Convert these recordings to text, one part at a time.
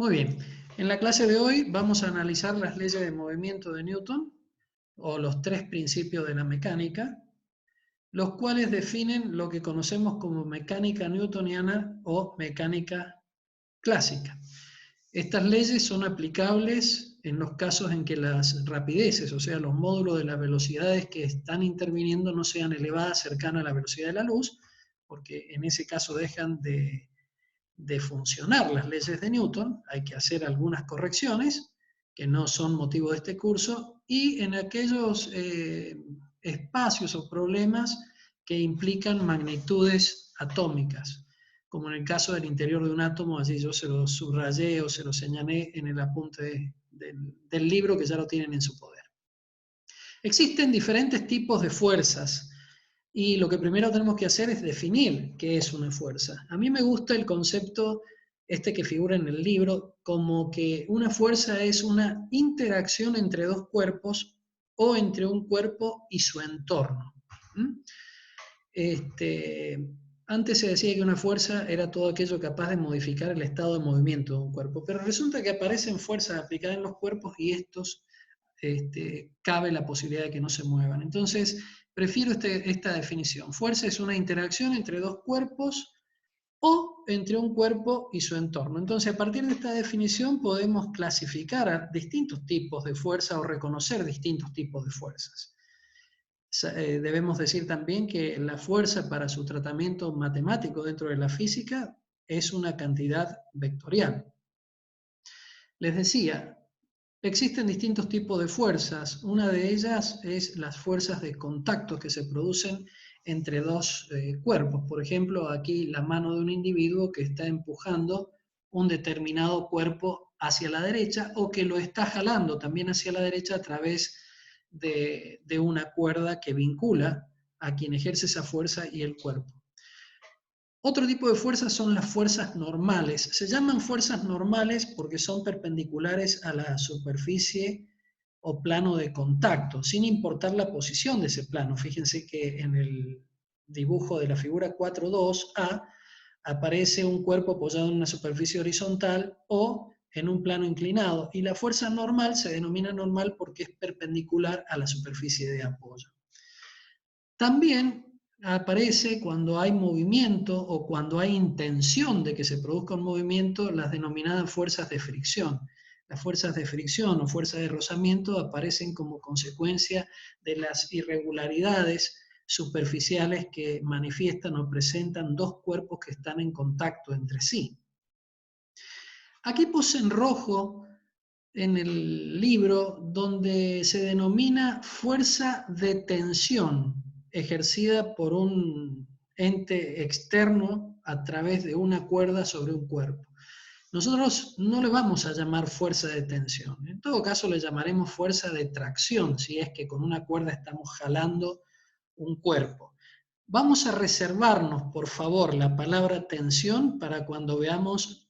Muy bien. En la clase de hoy vamos a analizar las leyes de movimiento de Newton, o los tres principios de la mecánica, los cuales definen lo que conocemos como mecánica newtoniana o mecánica clásica. Estas leyes son aplicables en los casos en que las rapideces, o sea, los módulos de las velocidades que están interviniendo no sean elevadas cercanas a la velocidad de la luz, porque en ese caso dejan de funcionar las leyes de Newton, hay que hacer algunas correcciones que no son motivo de este curso, y en aquellos espacios o problemas que implican magnitudes atómicas, como en el caso del interior de un átomo, allí yo se lo subrayé o se lo señalé en el apunte del libro que ya lo tienen en su poder. Existen diferentes tipos de fuerzas y lo que primero tenemos que hacer es definir qué es una fuerza. A mí me gusta el concepto que figura en el libro como que una fuerza es una interacción entre dos cuerpos o entre un cuerpo y su entorno. Antes se decía que una fuerza era todo aquello capaz de modificar el estado de movimiento de un cuerpo, pero resulta que aparecen fuerzas aplicadas en los cuerpos y estos cabe la posibilidad de que no se muevan. Entonces, prefiero esta definición. Fuerza es una interacción entre dos cuerpos o entre un cuerpo y su entorno. Entonces, a partir de esta definición podemos clasificar a distintos tipos de fuerza o reconocer distintos tipos de fuerzas. Debemos decir también que la fuerza para su tratamiento matemático dentro de la física es una cantidad vectorial. Les decía, existen distintos tipos de fuerzas. Una de ellas es las fuerzas de contacto que se producen entre dos cuerpos. Por ejemplo, aquí la mano de un individuo que está empujando un determinado cuerpo hacia la derecha o que lo está jalando también hacia la derecha a través de una cuerda que vincula a quien ejerce esa fuerza y el cuerpo. Otro tipo de fuerzas son las fuerzas normales. Se llaman fuerzas normales porque son perpendiculares a la superficie o plano de contacto, sin importar la posición de ese plano. Fíjense que en el dibujo de la figura 4.2a aparece un cuerpo apoyado en una superficie horizontal o en un plano inclinado, y la fuerza normal se denomina normal porque es perpendicular a la superficie de apoyo. También aparece cuando hay movimiento o cuando hay intención de que se produzca un movimiento las denominadas fuerzas de fricción. Las fuerzas de fricción o fuerzas de rozamiento aparecen como consecuencia de las irregularidades superficiales que manifiestan o presentan dos cuerpos que están en contacto entre sí. Aquí puse en rojo en el libro donde se denomina fuerza de tensión ejercida por un ente externo a través de una cuerda sobre un cuerpo. Nosotros no le vamos a llamar fuerza de tensión, en todo caso le llamaremos fuerza de tracción, si es que con una cuerda estamos jalando un cuerpo. Vamos a reservarnos, por favor, la palabra tensión para cuando veamos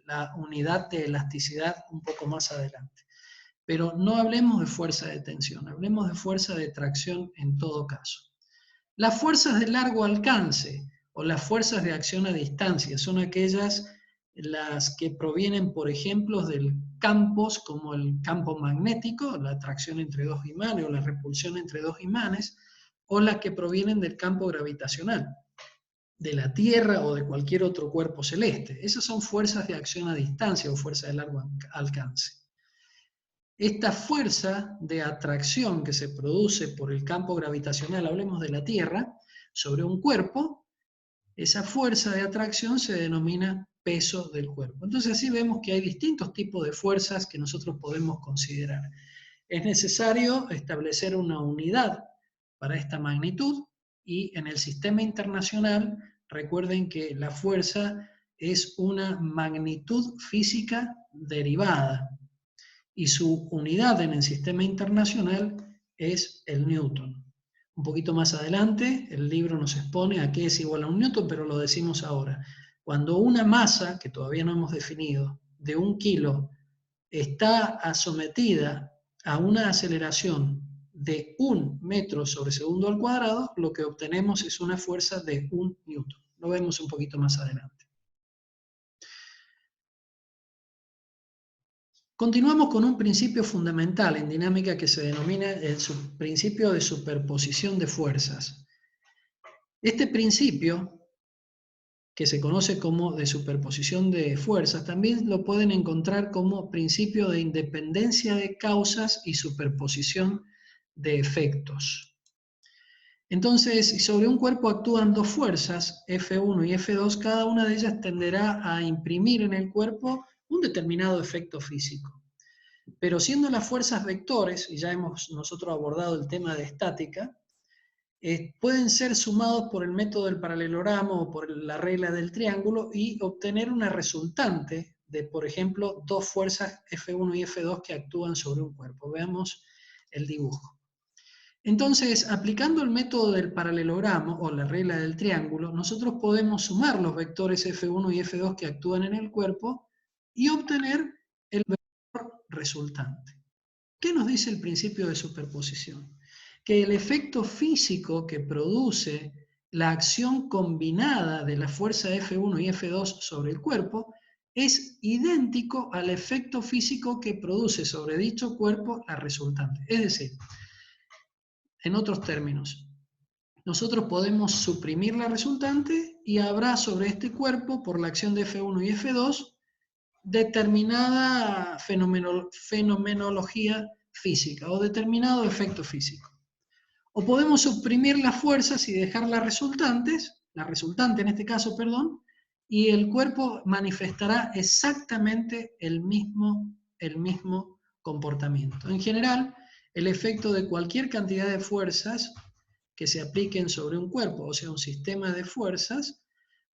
la unidad de elasticidad un poco más adelante. Pero no hablemos de fuerza de tensión, hablemos de fuerza de tracción en todo caso. Las fuerzas de largo alcance o las fuerzas de acción a distancia son aquellas las que provienen, por ejemplo, de campos como el campo magnético, la atracción entre dos imanes o la repulsión entre dos imanes, o las que provienen del campo gravitacional, de la Tierra o de cualquier otro cuerpo celeste. Esas son fuerzas de acción a distancia o fuerzas de largo alcance. Esta fuerza de atracción que se produce por el campo gravitacional, hablemos de la Tierra, sobre un cuerpo, esa fuerza de atracción se denomina peso del cuerpo. Entonces así vemos que hay distintos tipos de fuerzas que nosotros podemos considerar. Es necesario establecer una unidad para esta magnitud y en el sistema internacional recuerden que la fuerza es una magnitud física derivada y su unidad en el sistema internacional es el newton. Un poquito más adelante el libro nos expone a qué es igual a un newton, pero lo decimos ahora. Cuando una masa, que todavía no hemos definido, de 1 kilo está sometida a una aceleración de 1 metro sobre segundo al cuadrado, lo que obtenemos es una fuerza de 1 newton. Lo vemos un poquito más adelante. Continuamos con un principio fundamental en dinámica que se denomina el principio de superposición de fuerzas. Este principio, que se conoce como de superposición de fuerzas, también lo pueden encontrar como principio de independencia de causas y superposición de efectos. Entonces, si sobre un cuerpo actúan dos fuerzas, F1 y F2, cada una de ellas tenderá a imprimir en el cuerpo un determinado efecto físico. Pero siendo las fuerzas vectores, y ya hemos nosotros abordado el tema de estática, pueden ser sumados por el método del paralelogramo o por la regla del triángulo y obtener una resultante de, por ejemplo, dos fuerzas F1 y F2 que actúan sobre un cuerpo. Veamos el dibujo. Entonces, aplicando el método del paralelogramo o la regla del triángulo, nosotros podemos sumar los vectores F1 y F2 que actúan en el cuerpo y obtener el vector resultante. ¿Qué nos dice el principio de superposición? Que el efecto físico que produce la acción combinada de la fuerza F1 y F2 sobre el cuerpo es idéntico al efecto físico que produce sobre dicho cuerpo la resultante. Es decir, en otros términos, nosotros podemos suprimir la resultante y habrá sobre este cuerpo, por la acción de F1 y F2, determinada fenomenología física o determinado efecto físico. O podemos suprimir las fuerzas y dejar las resultantes, la resultante en este caso, perdón, y el cuerpo manifestará exactamente el mismo comportamiento. En general, el efecto de cualquier cantidad de fuerzas que se apliquen sobre un cuerpo, o sea, un sistema de fuerzas,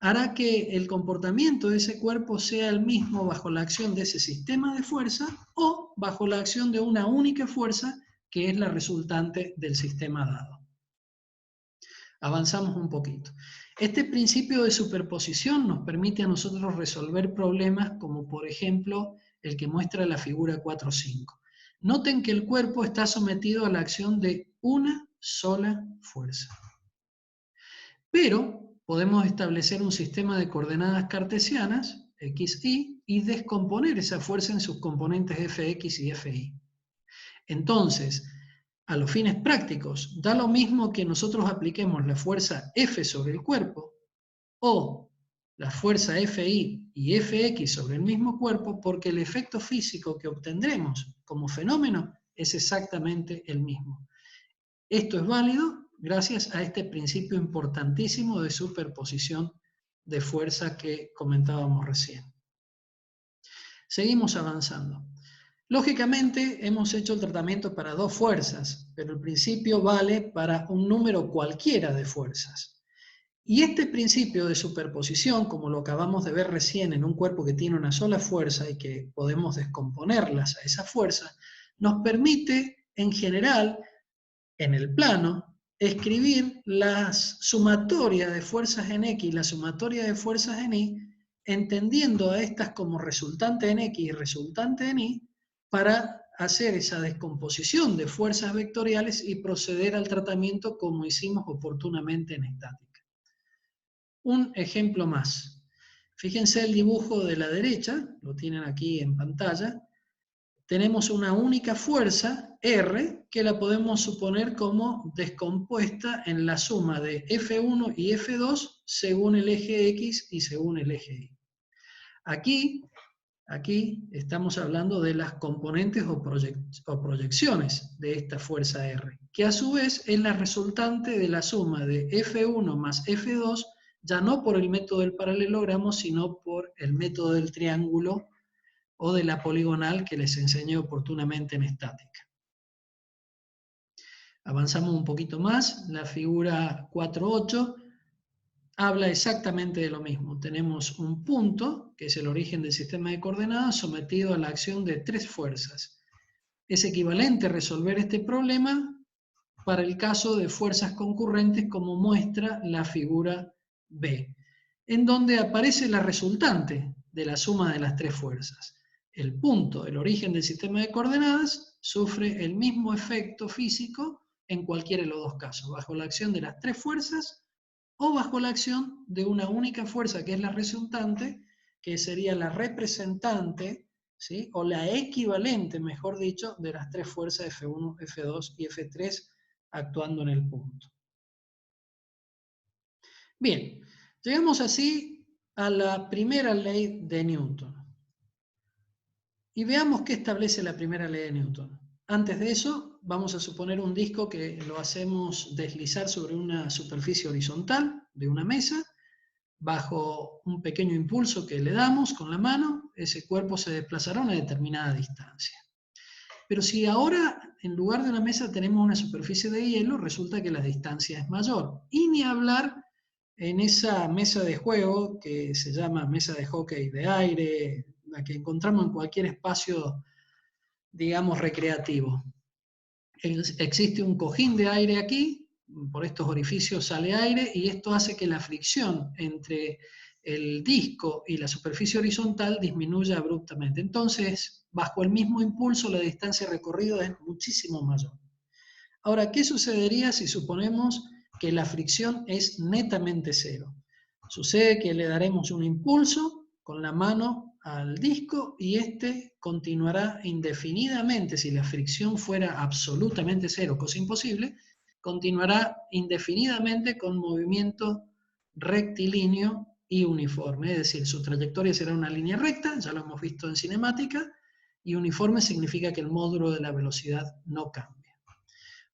hará que el comportamiento de ese cuerpo sea el mismo bajo la acción de ese sistema de fuerza o bajo la acción de una única fuerza que es la resultante del sistema dado. Avanzamos un poquito. Este principio de superposición nos permite a nosotros resolver problemas como por ejemplo el que muestra la figura 4.5. Noten que el cuerpo está sometido a la acción de una sola fuerza. Pero podemos establecer un sistema de coordenadas cartesianas, x, y descomponer esa fuerza en sus componentes fx y fi. Entonces, a los fines prácticos, da lo mismo que nosotros apliquemos la fuerza F sobre el cuerpo o la fuerza Fi y Fx sobre el mismo cuerpo, porque el efecto físico que obtendremos como fenómeno es exactamente el mismo. Esto es válido gracias a este principio importantísimo de superposición de fuerza que comentábamos recién. Seguimos avanzando. Lógicamente hemos hecho el tratamiento para dos fuerzas, pero el principio vale para un número cualquiera de fuerzas. Y este principio de superposición, como lo acabamos de ver recién en un cuerpo que tiene una sola fuerza y que podemos descomponerlas a esa fuerza, nos permite en general, en el plano, escribir la sumatoria de fuerzas en X y la sumatoria de fuerzas en Y, entendiendo a estas como resultante en X y resultante en Y, para hacer esa descomposición de fuerzas vectoriales y proceder al tratamiento como hicimos oportunamente en estática. Un ejemplo más. Fíjense el dibujo de la derecha, lo tienen aquí en pantalla. Tenemos una única fuerza, R, que la podemos suponer como descompuesta en la suma de F1 y F2 según el eje X y según el eje Y. Aquí estamos hablando de las componentes o proyecciones de esta fuerza R, que a su vez es la resultante de la suma de F1 más F2, ya no por el método del paralelogramo, sino por el método del triángulo o de la poligonal que les enseñé oportunamente en estática. Avanzamos un poquito más, la figura 4.8 habla exactamente de lo mismo. Tenemos un punto, que es el origen del sistema de coordenadas, sometido a la acción de tres fuerzas. Es equivalente resolver este problema para el caso de fuerzas concurrentes, como muestra la figura B, en donde aparece la resultante de la suma de las tres fuerzas. El punto, el origen del sistema de coordenadas, sufre el mismo efecto físico en cualquiera de los dos casos, bajo la acción de las tres fuerzas o bajo la acción de una única fuerza que es la resultante, que sería la representante ¿sí? O la equivalente, mejor dicho, de las tres fuerzas F1, F2 y F3 actuando en el punto. Bien, llegamos así a la primera ley de Newton. Y veamos qué establece la primera ley de Newton. Antes de eso, vamos a suponer un disco que lo hacemos deslizar sobre una superficie horizontal de una mesa. Bajo un pequeño impulso que le damos con la mano, ese cuerpo se desplazará a una determinada distancia. Pero si ahora, en lugar de una mesa, tenemos una superficie de hielo, resulta que la distancia es mayor. Y ni hablar en esa mesa de juego que se llama mesa de hockey de aire, la que encontramos en cualquier espacio, digamos, recreativo. Existe un cojín de aire aquí, por estos orificios sale aire, y esto hace que la fricción entre el disco y la superficie horizontal disminuya abruptamente. Entonces, bajo el mismo impulso, la distancia recorrida es muchísimo mayor. Ahora, ¿qué sucedería si suponemos que la fricción es netamente cero? Sucede que le daremos un impulso con la mano al disco y este continuará indefinidamente. Si la fricción fuera absolutamente cero, cosa imposible, continuará indefinidamente con movimiento rectilíneo y uniforme, es decir, su trayectoria será una línea recta, ya lo hemos visto en cinemática, y uniforme significa que el módulo de la velocidad no cambia.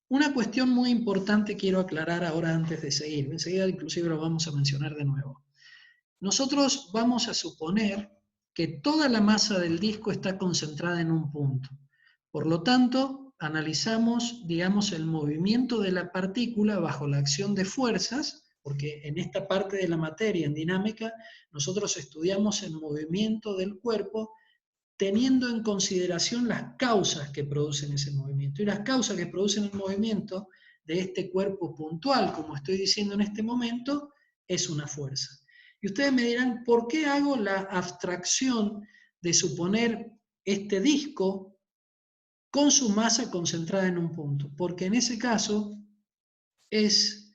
Una cuestión muy importante quiero aclarar ahora antes de seguir, enseguida inclusive lo vamos a mencionar de nuevo. Nosotros vamos a suponer que toda la masa del disco está concentrada en un punto. Por lo tanto, analizamos, digamos, el movimiento de la partícula bajo la acción de fuerzas, porque en esta parte de la materia, en dinámica, nosotros estudiamos el movimiento del cuerpo teniendo en consideración las causas que producen ese movimiento. Y las causas que producen el movimiento de este cuerpo puntual, como estoy diciendo en este momento, es una fuerza. Y ustedes me dirán, ¿por qué hago la abstracción de suponer este disco con su masa concentrada en un punto? Porque en ese caso es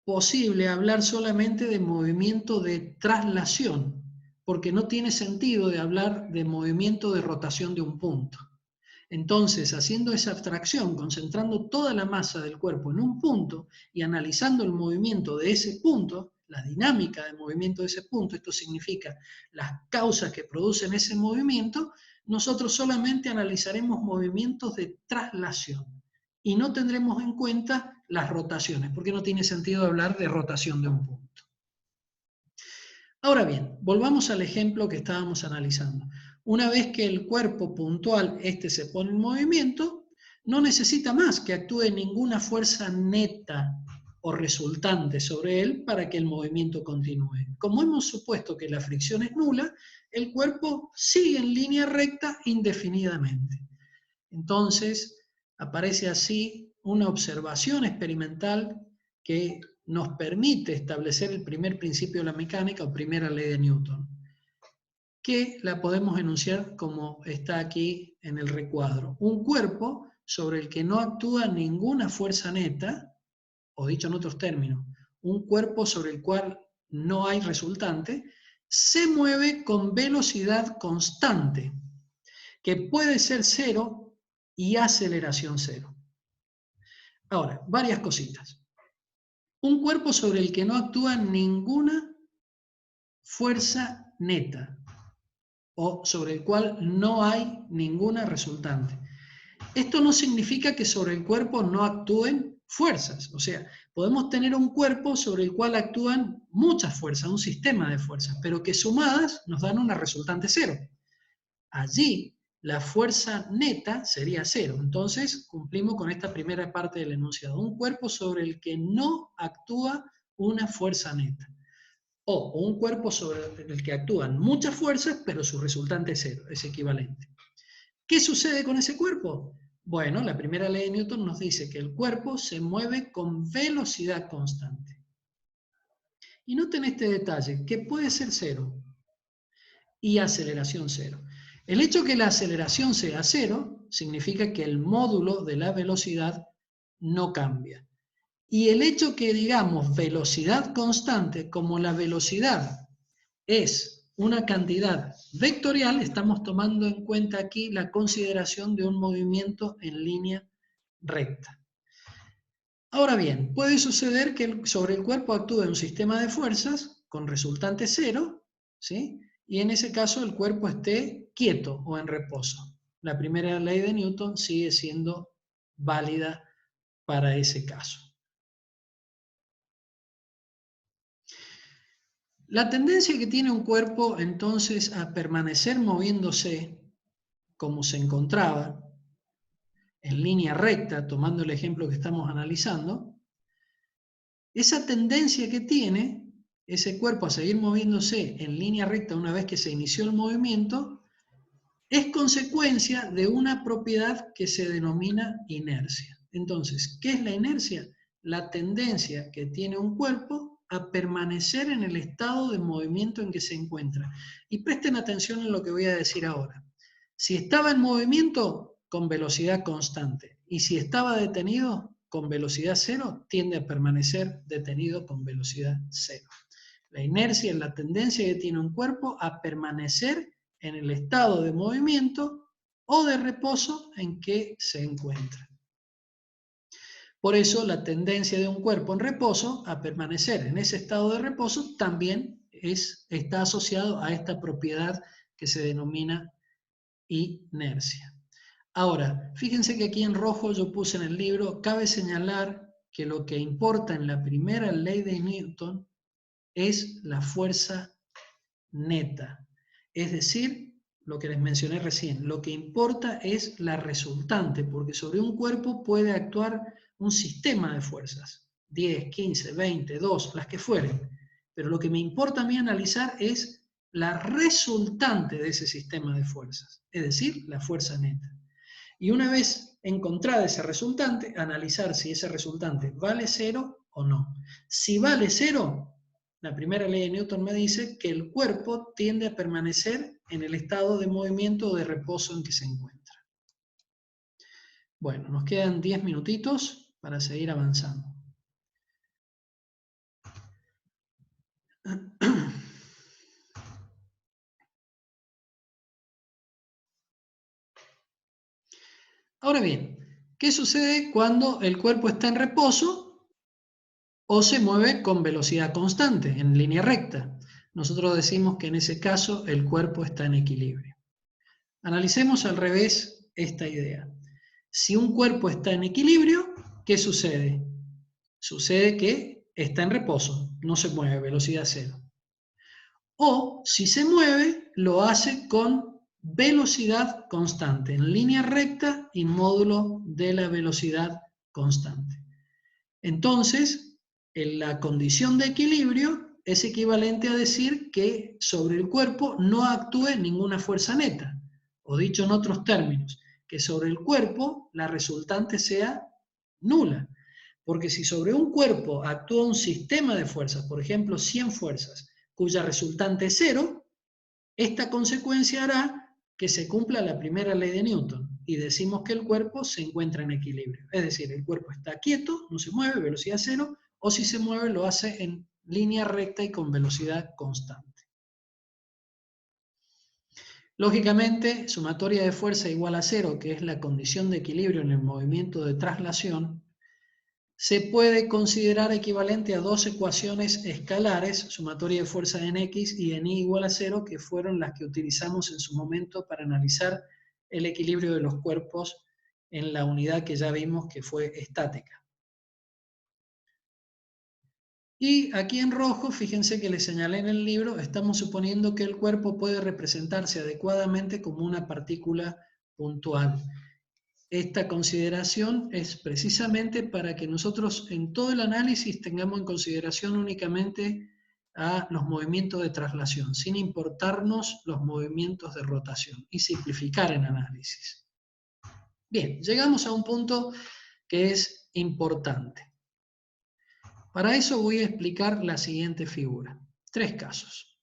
posible hablar solamente de movimiento de traslación, porque no tiene sentido de hablar de movimiento de rotación de un punto. Entonces, haciendo esa abstracción, concentrando toda la masa del cuerpo en un punto y analizando el movimiento de ese punto, la dinámica de movimiento de ese punto, esto significa las causas que producen ese movimiento, nosotros solamente analizaremos movimientos de traslación y no tendremos en cuenta las rotaciones, porque no tiene sentido hablar de rotación de un punto. Ahora bien, volvamos al ejemplo que estábamos analizando. Una vez que el cuerpo puntual se pone en movimiento, no necesita más que actúe ninguna fuerza neta o resultante sobre él para que el movimiento continúe. Como hemos supuesto que la fricción es nula, el cuerpo sigue en línea recta indefinidamente. Entonces, aparece así una observación experimental que nos permite establecer el primer principio de la mecánica o primera ley de Newton, que la podemos enunciar como está aquí en el recuadro. Un cuerpo sobre el que no actúa ninguna fuerza neta, o dicho en otros términos, un cuerpo sobre el cual no hay resultante, se mueve con velocidad constante, que puede ser cero y aceleración cero. Ahora, varias cositas. Un cuerpo sobre el que no actúa ninguna fuerza neta o sobre el cual no hay ninguna resultante. Esto no significa que sobre el cuerpo no actúen fuerzas, o sea, podemos tener un cuerpo sobre el cual actúan muchas fuerzas, un sistema de fuerzas, pero que sumadas nos dan una resultante cero. Allí la fuerza neta sería cero. Entonces cumplimos con esta primera parte del enunciado. Un cuerpo sobre el que no actúa una fuerza neta. O un cuerpo sobre el que actúan muchas fuerzas, pero su resultante es cero, es equivalente. ¿Qué sucede con ese cuerpo? Bueno, la primera ley de Newton nos dice que el cuerpo se mueve con velocidad constante. Y noten este detalle, que puede ser cero y aceleración cero. El hecho que la aceleración sea cero significa que el módulo de la velocidad no cambia. Y el hecho que digamos velocidad constante, como la velocidad es una cantidad vectorial, estamos tomando en cuenta aquí la consideración de un movimiento en línea recta. Ahora bien, puede suceder que sobre el cuerpo actúe un sistema de fuerzas con resultante cero, ¿sí? Y en ese caso el cuerpo esté quieto o en reposo. La primera ley de Newton sigue siendo válida para ese caso. La tendencia que tiene un cuerpo entonces a permanecer moviéndose como se encontraba, en línea recta, tomando el ejemplo que estamos analizando, esa tendencia que tiene ese cuerpo a seguir moviéndose en línea recta una vez que se inició el movimiento, es consecuencia de una propiedad que se denomina inercia. Entonces, ¿qué es la inercia? La tendencia que tiene un cuerpo a permanecer en el estado de movimiento en que se encuentra. Y presten atención en lo que voy a decir ahora. Si estaba en movimiento, con velocidad constante. Y si estaba detenido, con velocidad cero, tiende a permanecer detenido con velocidad cero. La inercia es la tendencia que tiene un cuerpo a permanecer en el estado de movimiento o de reposo en que se encuentra. Por eso la tendencia de un cuerpo en reposo a permanecer en ese estado de reposo también está asociado a esta propiedad que se denomina inercia. Ahora, fíjense que aquí en rojo yo puse en el libro, cabe señalar que lo que importa en la primera ley de Newton es la fuerza neta. Es decir, lo que les mencioné recién, lo que importa es la resultante, porque sobre un cuerpo puede actuar un sistema de fuerzas, 10, 15, 20, 2, las que fueren. Pero lo que me importa a mí analizar es la resultante de ese sistema de fuerzas, es decir, la fuerza neta. Y una vez encontrada esa resultante, analizar si ese resultante vale cero o no. Si vale cero, la primera ley de Newton me dice que el cuerpo tiende a permanecer en el estado de movimiento o de reposo en que se encuentra. Bueno, nos quedan 10 minutitos para seguir avanzando. Ahora bien, ¿qué sucede cuando el cuerpo está en reposo o se mueve con velocidad constante, en línea recta? Nosotros decimos que en ese caso el cuerpo está en equilibrio. Analicemos al revés esta idea. Si un cuerpo está en equilibrio, ¿qué sucede? Sucede que está en reposo, no se mueve, velocidad cero. O si se mueve, lo hace con velocidad constante, en línea recta y módulo de la velocidad constante. Entonces, en la condición de equilibrio es equivalente a decir que sobre el cuerpo no actúe ninguna fuerza neta, o dicho en otros términos, que sobre el cuerpo la resultante sea nula. Porque si sobre un cuerpo actúa un sistema de fuerzas, por ejemplo 100 fuerzas, cuya resultante es cero, esta consecuencia hará que se cumpla la primera ley de Newton y decimos que el cuerpo se encuentra en equilibrio. Es decir, el cuerpo está quieto, no se mueve, velocidad cero, o si se mueve lo hace en línea recta y con velocidad constante. Lógicamente, sumatoria de fuerza igual a cero, que es la condición de equilibrio en el movimiento de traslación, se puede considerar equivalente a dos ecuaciones escalares, sumatoria de fuerza en X y en Y igual a cero, que fueron las que utilizamos en su momento para analizar el equilibrio de los cuerpos en la unidad que ya vimos que fue estática. Y aquí en rojo, fíjense que les señalé en el libro, estamos suponiendo que el cuerpo puede representarse adecuadamente como una partícula puntual. Esta consideración es precisamente para que nosotros en todo el análisis tengamos en consideración únicamente a los movimientos de traslación, sin importarnos los movimientos de rotación y simplificar el análisis. Bien, llegamos a un punto que es importante. Para eso voy a explicar la siguiente figura. 3 casos.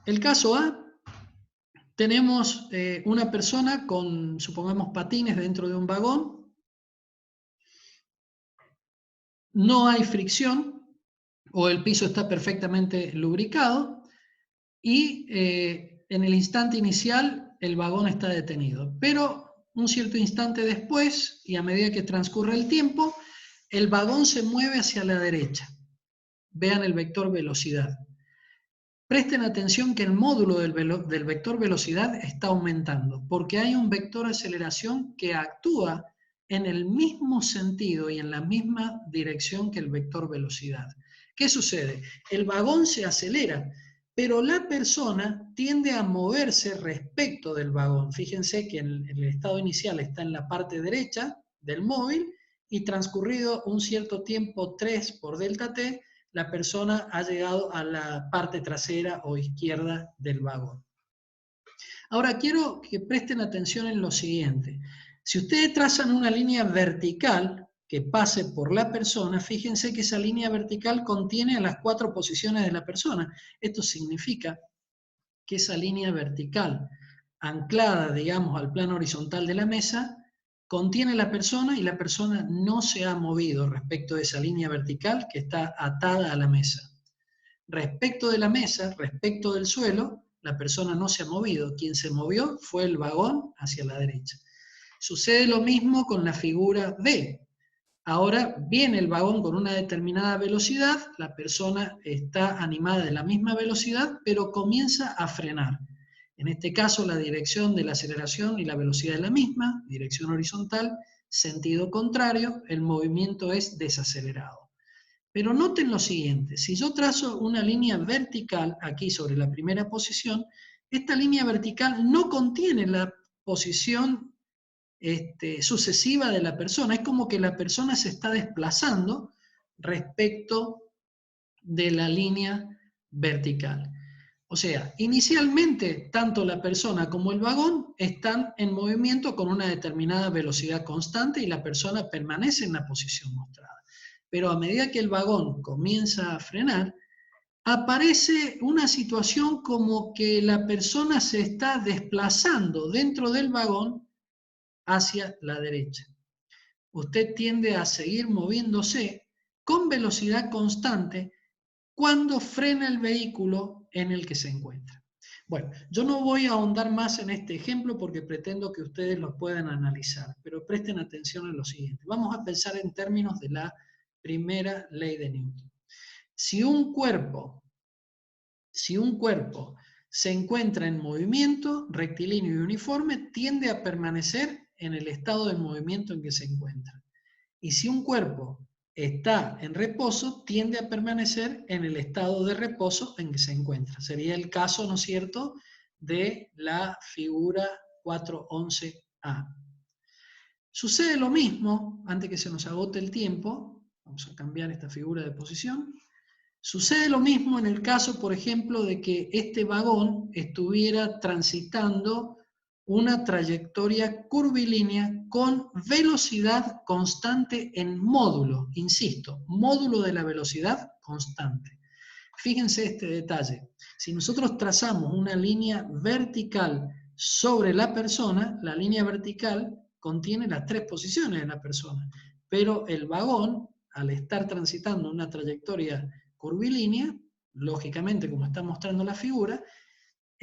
El caso A, tenemos una persona con, supongamos, patines dentro de un vagón. No hay fricción o el piso está perfectamente lubricado y en el instante inicial el vagón está detenido. Pero un cierto instante después, y a medida que transcurre el tiempo, el vagón se mueve hacia la derecha. Vean el vector velocidad. Presten atención que el módulo del vector velocidad está aumentando, porque hay un vector aceleración que actúa en el mismo sentido y en la misma dirección que el vector velocidad. ¿Qué sucede? El vagón se acelera, pero la persona tiende a moverse respecto del vagón. Fíjense que el estado inicial está en la parte derecha del móvil y transcurrido un cierto tiempo 3 por delta t, la persona ha llegado a la parte trasera o izquierda del vagón. Ahora quiero que presten atención en lo siguiente. Si ustedes trazan una línea vertical que pase por la persona, fíjense que esa línea vertical contiene a las 4 posiciones de la persona. Esto significa que esa línea vertical, anclada, digamos, al plano horizontal de la mesa, contiene la persona y la persona no se ha movido respecto de esa línea vertical que está atada a la mesa. Respecto de la mesa, respecto del suelo, la persona no se ha movido. Quien se movió fue el vagón hacia la derecha. Sucede lo mismo con la figura B. Ahora viene el vagón con una determinada velocidad, la persona está animada de la misma velocidad, pero comienza a frenar. En este caso, la dirección de la aceleración y la velocidad es la misma, dirección horizontal, sentido contrario, el movimiento es desacelerado. Pero noten lo siguiente, si yo trazo una línea vertical aquí sobre la primera posición, esta línea vertical no contiene la posición sucesiva de la persona, es como que la persona se está desplazando respecto de la línea vertical. O sea, inicialmente tanto la persona como el vagón están en movimiento con una determinada velocidad constante y la persona permanece en la posición mostrada. Pero a medida que el vagón comienza a frenar, aparece una situación como que la persona se está desplazando dentro del vagón hacia la derecha. Usted tiende a seguir moviéndose con velocidad constante cuando frena el vehículo en el que se encuentra. Bueno, yo no voy a ahondar más en este ejemplo porque pretendo que ustedes lo puedan analizar, pero presten atención en lo siguiente. Vamos a pensar en términos de la primera ley de Newton. Si un cuerpo se encuentra en movimiento rectilíneo y uniforme, tiende a permanecer en el estado de movimiento en que se encuentra. Y si un cuerpo está en reposo, tiende a permanecer en el estado de reposo en que se encuentra. Sería el caso, ¿no es cierto?, de la figura 411A. Sucede lo mismo, antes que se nos agote el tiempo, vamos a cambiar esta figura de posición. Sucede lo mismo en el caso, por ejemplo, de que este vagón estuviera transitando una trayectoria curvilínea con velocidad constante en módulo, insisto, módulo de la velocidad constante. Fíjense este detalle. Si nosotros trazamos una línea vertical sobre la persona, la línea vertical contiene las 3 posiciones de la persona, pero el vagón, al estar transitando una trayectoria curvilínea, lógicamente, como está mostrando la figura,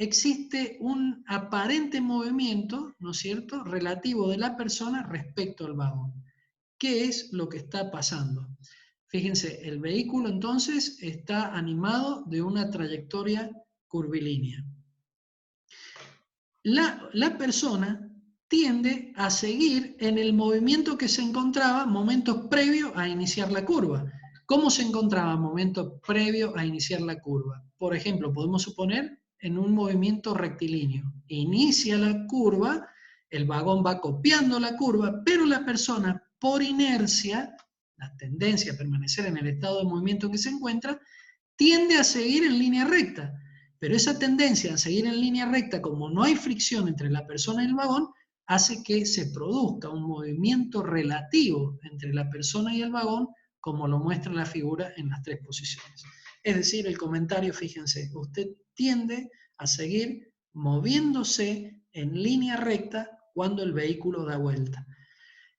existe un aparente movimiento, ¿no es cierto?, relativo de la persona respecto al vagón. ¿Qué es lo que está pasando? Fíjense, el vehículo entonces está animado de una trayectoria curvilínea. La persona tiende a seguir en el movimiento que se encontraba momentos previos a iniciar la curva. ¿Cómo se encontraba momentos previos a iniciar la curva? Por ejemplo, podemos suponer en un movimiento rectilíneo. Inicia la curva, el vagón va copiando la curva, pero la persona, por inercia, la tendencia a permanecer en el estado de movimiento en que se encuentra, tiende a seguir en línea recta. Pero esa tendencia a seguir en línea recta, como no hay fricción entre la persona y el vagón, hace que se produzca un movimiento relativo entre la persona y el vagón, como lo muestra la figura en las 3 posiciones. Es decir, el comentario, fíjense, usted tiende a seguir moviéndose en línea recta cuando el vehículo da vuelta.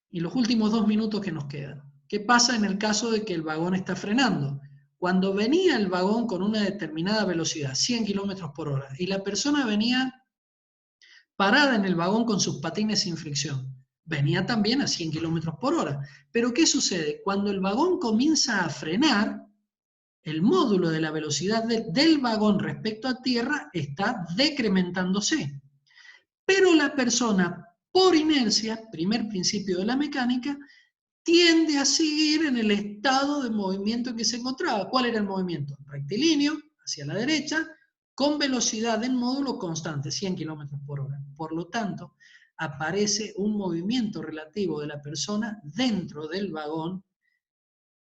Y los últimos 2 minutos que nos quedan. ¿Qué pasa en el caso de que el vagón está frenando? Cuando venía el vagón con una determinada velocidad, 100 kilómetros por hora, y la persona venía parada en el vagón con sus patines sin fricción, venía también a 100 kilómetros por hora. Pero ¿qué sucede? Cuando el vagón comienza a frenar, el módulo de la velocidad del vagón respecto a tierra está decrementándose. Pero la persona, por inercia, primer principio de la mecánica, tiende a seguir en el estado de movimiento en que se encontraba. ¿Cuál era el movimiento? Rectilíneo, hacia la derecha, con velocidad en módulo constante, 100 kilómetros por hora. Por lo tanto, aparece un movimiento relativo de la persona dentro del vagón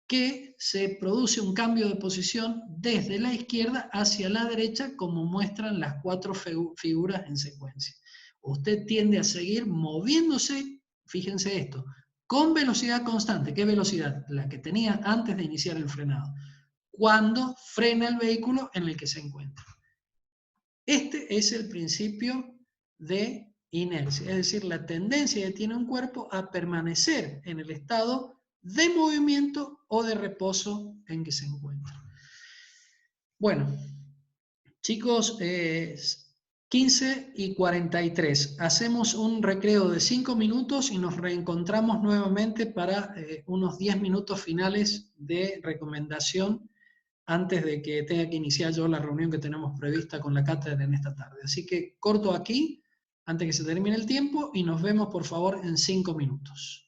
que se produce un cambio de posición desde la izquierda hacia la derecha, como muestran las 4 figuras en secuencia. Usted tiende a seguir moviéndose, fíjense esto, con velocidad constante. ¿Qué velocidad? La que tenía antes de iniciar el frenado, cuando frena el vehículo en el que se encuentra. Este es el principio de inercia, es decir, la tendencia que tiene un cuerpo a permanecer en el estado de movimiento o de reposo en que se encuentra. Bueno, chicos, 15:43. Hacemos un recreo de 5 minutos y nos reencontramos nuevamente para unos 10 minutos finales de recomendación antes de que tenga que iniciar yo la reunión que tenemos prevista con la cátedra en esta tarde. Así que corto aquí, antes que se termine el tiempo, y nos vemos por favor en 5 minutos.